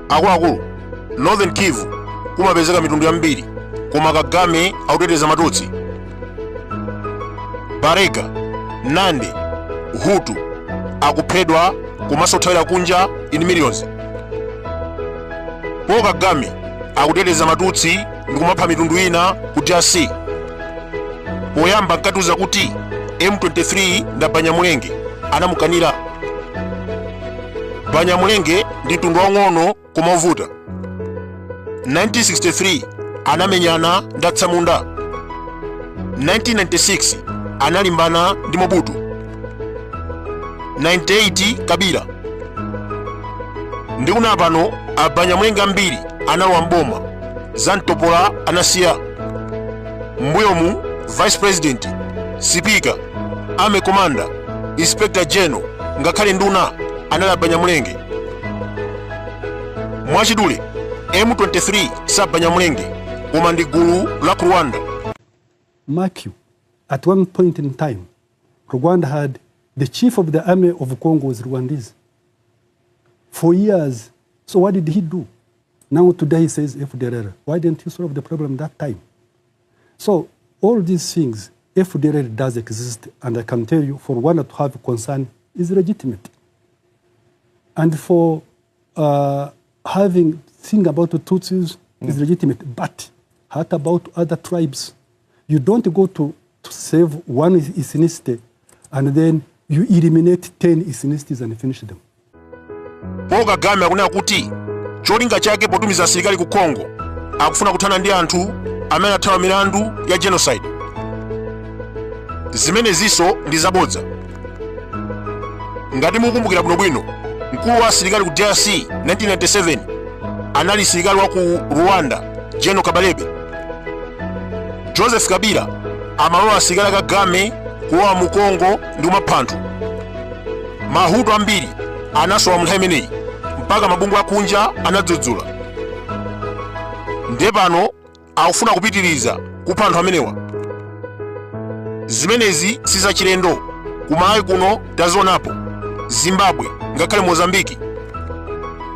akuluakulu Northern Kivu kumapezeka mitundu yambiri koma Kagame akuteteza Matutsi. Barega, Nande, Hutu akuphedwa komanso thawira kunja in millions. Po Kagame akuteteza Matutsi ndi kumapha mitundu ina ku DRC. Poyamba nkatuza kuti M23 nda Banyamulenge anamukanira. Banyamulenge ndi mtundu wang'ono koma ovuta. 1963 anamenyana nda Tsamunda. 1996 analimbana ndi Mobutu. 98 Kabila. Ndi kuna pano Abanyamulenge ambiri analowa mboma. Zantopola anasiya. Mbuyomu Vice President, Speaker, Army Commander, Inspector General ngakhale nduna anali Abanyamulenge. Mwachidule M23 sa Banyamulenge koma ndi gulu la Rwanda. Mark you, at one point in time, Rwanda had the chief of the army of Congo was Rwandese for years. So what did he do? Now today he says FDLR. Why didn't you solve the problem that time? So all these things, FDLR does exist, and I can tell you, for Rwanda to have concern is legitimate. And for having think about the Tutsis is legitimate. But what about other tribes? You don't go to save one ethnicity and then you eliminate 10 ethnicities and finish them. Po Kagame akunena kuti cholinga chake potumiza asilikali ku Congo akufuna kuthana ndi anthu amene athawa milandu ya genocide. Zimene ziso ndi zabodza. Ngati mukumbukira bwinobwino, mkulu wa asilikali ku DRC 1997 anali asilikali wa ku Rwanda, General Kabalebe. Joseph Kabila amalola asilikali Kagame kuwa mu Congo ndi kumapha. Mahutu ambiri anasowa mu imeneyi mpaka mabungu akunja anadzudzula. Ndiye pano akufuna kupitiriza kupha anthu amenewa. Zimenezi sizachilendo kumayi kuno tazionapo Zimbabwe ngakhale Mozambiki.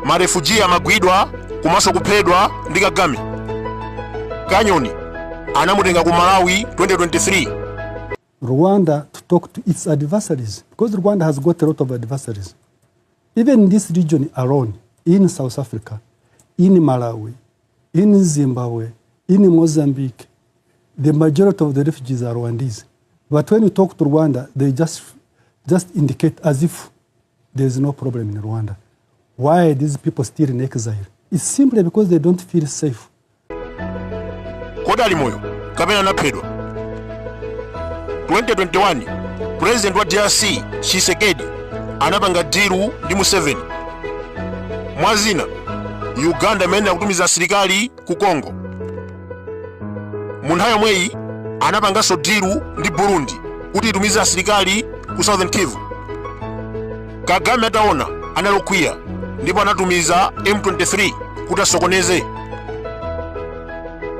Marefugee amagwidwa komanso kuphedwa ndi Kagame. Kanyoni anamutenga ku Malawi 2023. Rwanda to talk to its adversaries, because Rwanda has got a lot of adversaries. Even in this region alone, in South Africa, in Malawi, in Zimbabwe, in Mozambique, the majority of the refugees are Rwandese. But when you talk to Rwanda, they just indicate as if there is no problem in Rwanda. Why are these people still in exile? It's simply because they don't feel safe. Kodali moyo, kapena naphedwa. 2021, President wa DRC, Tshisekedi, anapanga diru ndi Museveni. Mwazina, Uganda imeenda kutumiza asilikali ku Congo. Munthawi yomweyi anapanganso diru ndi Burundi kuti itumize asilikali ku Southern Kivu. Kagame ataona analokwiya ndipo anatumiza M23 kuti asokoneze.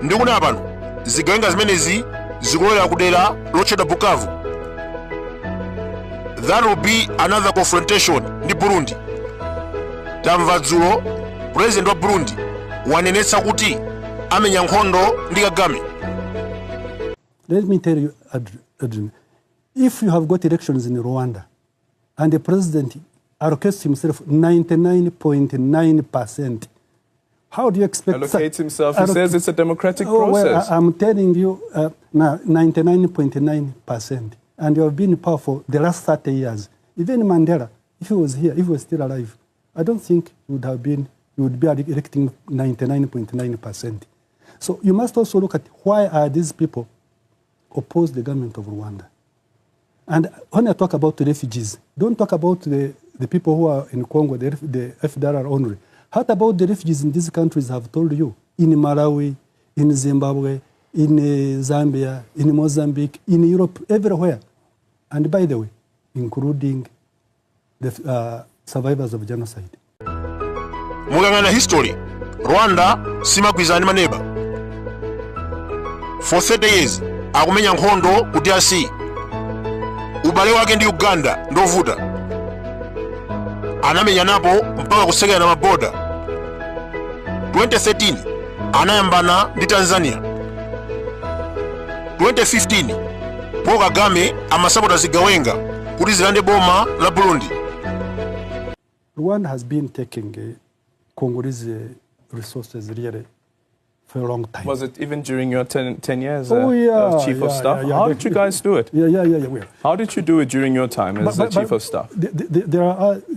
Ndikuna pano zigawenga zimenezi zikulowera kudera lotchedwa Bukavu. That will be another confrontation ndi Burundi. Tamva dzulo President wa Burundi wanenetsa kuti amenya nkhondo ndi Kagame. Let me tell you, Adrian, if you have got elections in Rwanda and the president allocates himself 99.9%, how do you expect... Allocates himself? He says it's a democratic process. Well, I'm telling you, now 99.9%. And you have been in power for the last 30 years. Even Mandela, if he was here, if he was still alive, I don't think he would be electing 99.9%. So you must also look at why are these people oppose the government of Rwanda. And when I talk about the refugees, don't talk about the people who are in Congo, the FDLR only. What about the refugees in these countries I have told you? In Malawi, in Zimbabwe, in Zambia, in Mozambique, in Europe, everywhere. And by the way, including the survivors of genocide. Mukangana history, Rwanda simagwizana maneba. For 30 years, akumenya nkhondo ku DRC. Ubale wake ndi Uganda ndovuta. Anamenya napo mpaka kusekera na maboda. 2013 anayambana ndi Tanzania. 2015 Paul Kagame amasapota zigawenga kuti zilande boma la Burundi. Rwanda has been taking Congolese resources really for a long time. Was it even during your 10 years Chief of Staff? Yeah, How did you guys do it? Yeah. How did you do it during your time as the Chief of Staff?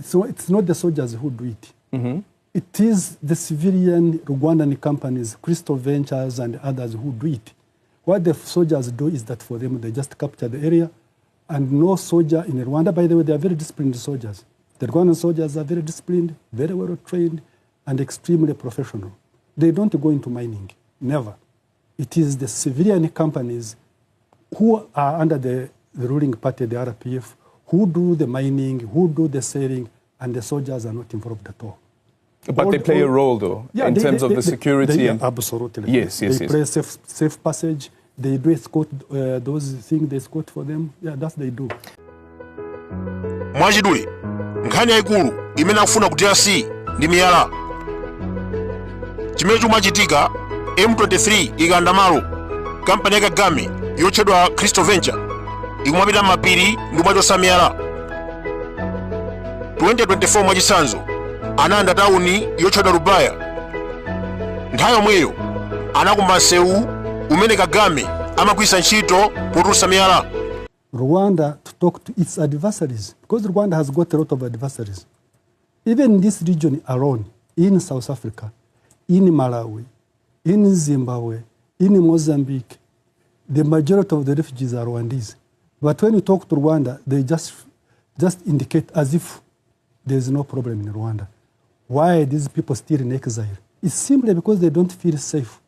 So it's not the soldiers who do it. Mm-hmm. It is the civilian Rwandan companies, Crystal Ventures and others who do it. What the soldiers do is that for them, they just capture the area, and no soldier in Rwanda, by the way, they are very disciplined soldiers. The Rwandan soldiers are very disciplined, very well trained, and extremely professional. They don't go into mining, never. It is the civilian companies who are under the ruling party, the RPF, who do the mining, who do the selling, and the soldiers are not involved at all. But they play a role, though, in terms of the security. Absolutely. Yes. They play safe passage. They do escort those things they escort for them. Yeah, that's they do. Mwachidule, nkhani yaikulu imene akufuna ku DRC ndi miyala. Chimene chimachitika, M23 ikanda malo, kampani ya Kagame yotchedwa Crystal Venture ikumapita m'mapiri ndi kumachotsa miyala. 2024 mwachitsanzo anayanda tauni yotchedwa Rubaya. Nthawi yomweyo anakumba msewu umene Kagame amagwiritsa ntchito potulutsa miyala. Rwanda to talk to its adversaries, because Rwanda has got a lot of adversaries. Even in this region alone, in South Africa, in Malawi, in Zimbabwe, in Mozambique, the majority of the refugees are Rwandese. But when you talk to Rwanda, they just indicate as if there is no problem in Rwanda. Why are these people still in exile? It's simply because they don't feel safe.